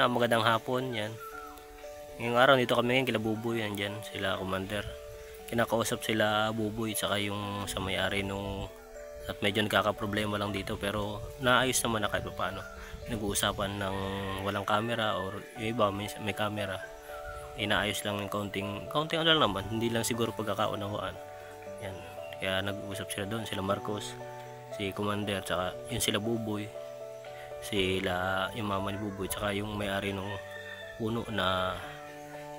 magandang hapon yan. Ngayong araw dito kami ngayon kila Buboy, andyan sila Commander. Kinakausap sila Buboy saka yung sa may-ari nung, at medyo nagkakaproblema lang dito pero naayos naman na kahit paano. Nag-uusapan ng walang camera or yung iba may camera. Inaayos lang yung kaunting ano lang naman, hindi lang siguro pagkakaunawaan. Yan. Kaya nag-uusap sila doon, sila Marcos, si Commander, saka yun sila Buboy. Sila yung mama ni Buboy tsaka yung may-ari ng puno na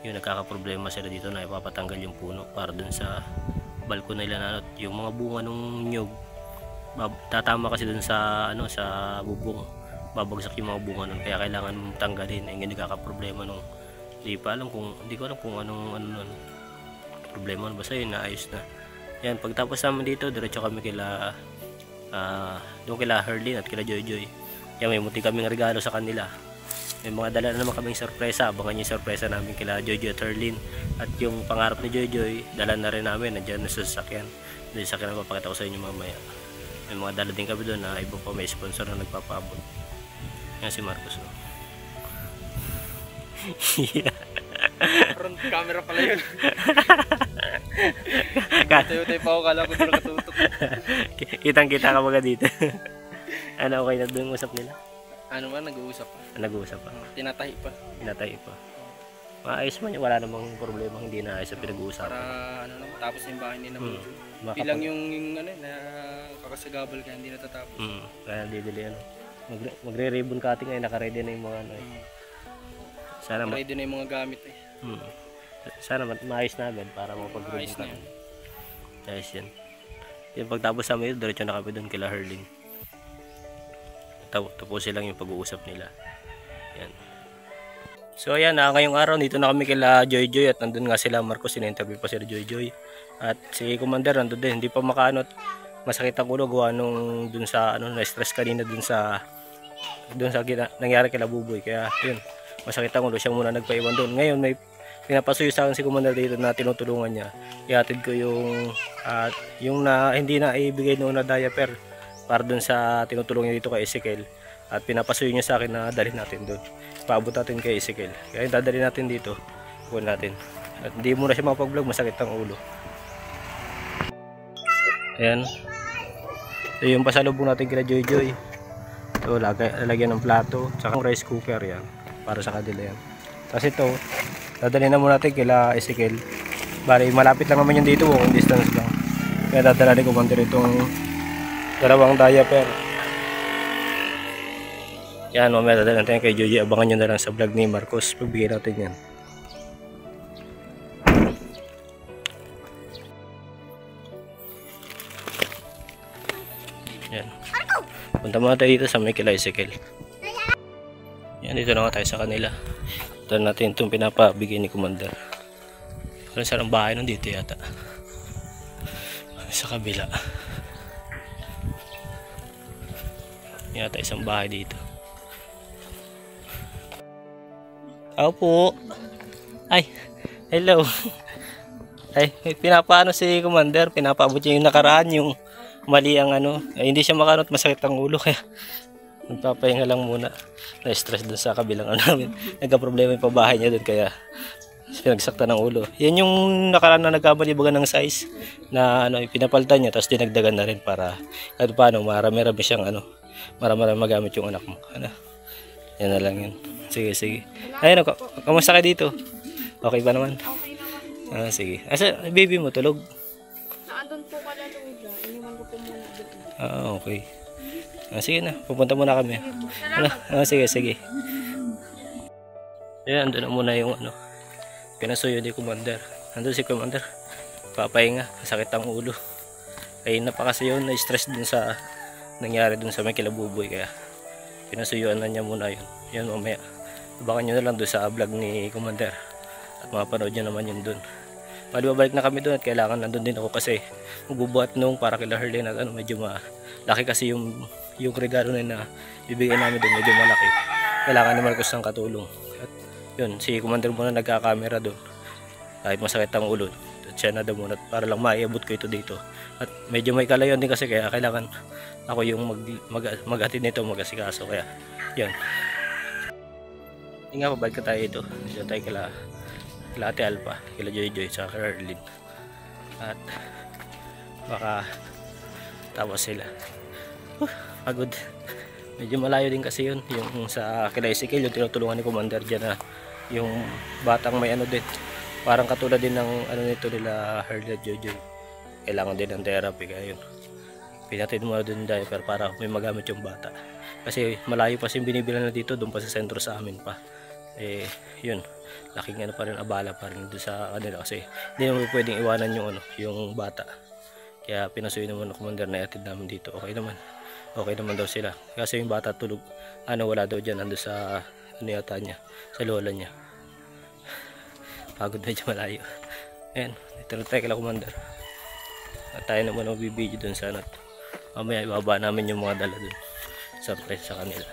yung nagkakaproblema sila dito na ipapatanggal yung puno para dun sa balkon nila na yung mga bunga ng nyug tatama kasi dun sa sa bubong, babagsak yung mga bunga nun, kaya kailangan tanggalin. Ay hindi nagkakaproblema nung hindi ko alam kung anong nun problema nun, basta yun naayos na yan. Pagtapos namin dito diretso kami kila doon kila Herlin at kila Joy. Yan, may munti kaming regalo sa kanila. May mga dala na naman kaming sorpresa. Abangan yung sorpresa namin kila Joy at Herlin. At yung pangarap ni Joy, dala na rin namin. Nandiyan na sa sasakyan. Yung sasakyan na papakita ko sa inyo mamaya. May mga dala din kami doon na iba pa may sponsor na nagpapaabot. Yan si Marcos. Front camera pala yun. Tayo pa ako, kala ko doon nakatutok. Kitang-kita ka mga dito. Ano, okay na doon usap nila? Ano ba, nag-uusap pa? Nag-uusap pa? Tinatahi pa. Tinatahi pa. Maayos man yun, wala namang problema, hindi na ayos sa pinag-uusapan. Para tapos yung bahay nila mo. Bilang yung na kakasagabal kaya hindi natatapos. Kaya didili magre-ribbon cutting ay naka-ready na yung mga Sana ready na yung mga gamit eh. Sana maayos na agad para mapag-ribbon cutting. Ayos yan. Yung pagtapos sa amin, diretso na kami doon kila Herling. Tapusin lang yung pag-uusap nila. Yan. So ayan, ngayong araw dito na kami kila Joy at nandun nga sila Marcos, in-interview pa sila Joy. At si Commander nandun din, hindi pa makaanot. Masakit ang ulo gawa nung dun sa na-stress kanina dun sa nangyari kila Buboy. Kaya yun, masakit ang ulo, siya muna nagpaiwan doon. Ngayon may pinapasuyo sa akin si Commander dito na tinutulungan niya. Ihatid ko yung na hindi na ibigay noon na diaper para dun sa tinutulong niya dito kay Ezekiel, at pinapasuyo niya sa akin na dalhin natin doon, paabot natin kay Ezekiel. Kaya dadalhin natin dito, kunin natin, at hindi muna siya makapag-vlog, masakit ang ulo. Ayan, ito yung pasalubong natin kila Joy. Ito, lalagyan ng plato tsaka rice cooker, yan para sa kanila yan. Tapos ito dadalhin na muna natin kila Ezekiel. Bali malapit lang naman yung dito, walking distance lang, kaya dadala ni Commander itong dalawang diaper. Yan, mamaya dadalhin natin kay Joy. Abangan nyo na lang sa vlog ni Marcos, pagbigay natin yan. Yan, punta muna tayo dito sa may kila Ezekiel. Yan, dito na nga tayo sa kanila. Ito natin itong pinapabigay ni Commander. Saan ang bahay nun? Dito yata sa kabila yata, isang bahay dito. Ako po. Ay, hello. Ay, pinapaano si Commander, pinapaabot niya yung nakaraan, yung mali ang ay, hindi siya makanot, masakit ang ulo, kaya nagpapahinga lang muna. Na-stress dun sa kabilang namin. Nagka-problema yung pabahay niya dun, kaya pinagsakta ng ulo. Yan yung nakaraan na nagkamali baga ng size na pinapalitan niya, tapos dinagdagan na rin para paano marami-rami siyang marami magamit yung anak mo. Yan na lang yun. Sige. Ayun, kamusta ka dito? Okay ba naman? Okay. Sige. Asa baby mo, tulog? Naandun po ka na luga. Iniwan ko po muna doon. Okay. Sige na, pupunta muna kami. Sige. Yan, andun na muna yung pinasuyo ni Commander. Andun si Commander, papahinga, sakit ang ulo. Ay na pa kasi yun, na-stress dun sa nangyari dun sa may kila Buboy, kaya pinasuyuan na niya muna yun. Yan, mamaya abangan nyo na lang dun sa vlog ni Commander at mapanood nyo naman yun dun. Babalik na kami dun at kailangan nandun din ako kasi magbubuhat nung para kila Herlin at medyo malaki kasi yung regalo na bibigyan namin dun, medyo malaki. Kailangan ni Marcos ng katulong. At yun, si Commander muna nagka-camera dun kahit masakit ang ulo. Siya na daw muna para lang maiabot ko ito dito. At medyo may kalayon din kasi, kaya kailangan ako yung mag-atid nito, mag-asikaso. Kaya yan. Hindi nga, pabalik ka tayo ito. Dito tayo kila Ate Alpha, kila Joy Joy, sa Erlin. At baka tapos sila. Pagod. Medyo malayo din kasi yun. Yung sa kila Ezekiel, yung tinutulungan ni Commander dyan na yung batang may ano din. Parang katulad din ng ano nito nila Herlin at Joy Joy. Kailangan din ng therapy kaya yun. Pinatid mo din diaper para may magamit yung bata. Kasi malayo pa yung binibilan na dito, doon pa sa sentro sa amin pa. Yun, laking ano pa rin, abala pa rin doon sa kanila kasi hindi naman pwedeng iwanan yung ano, yung bata. Kaya pinasuyo naman ng Commander na iatid namin dito. Okay naman daw sila. Kasi yung bata tulog, wala daw dyan, ando sa ano yata niya, sa lola niya. Pagod na dyan malayo. Ayan, dito na tayo kila Commander. At tayo naman magbibideo dun sa ano. Mamaya ibaba namin yung mga dala dun. Surprise sa kanila.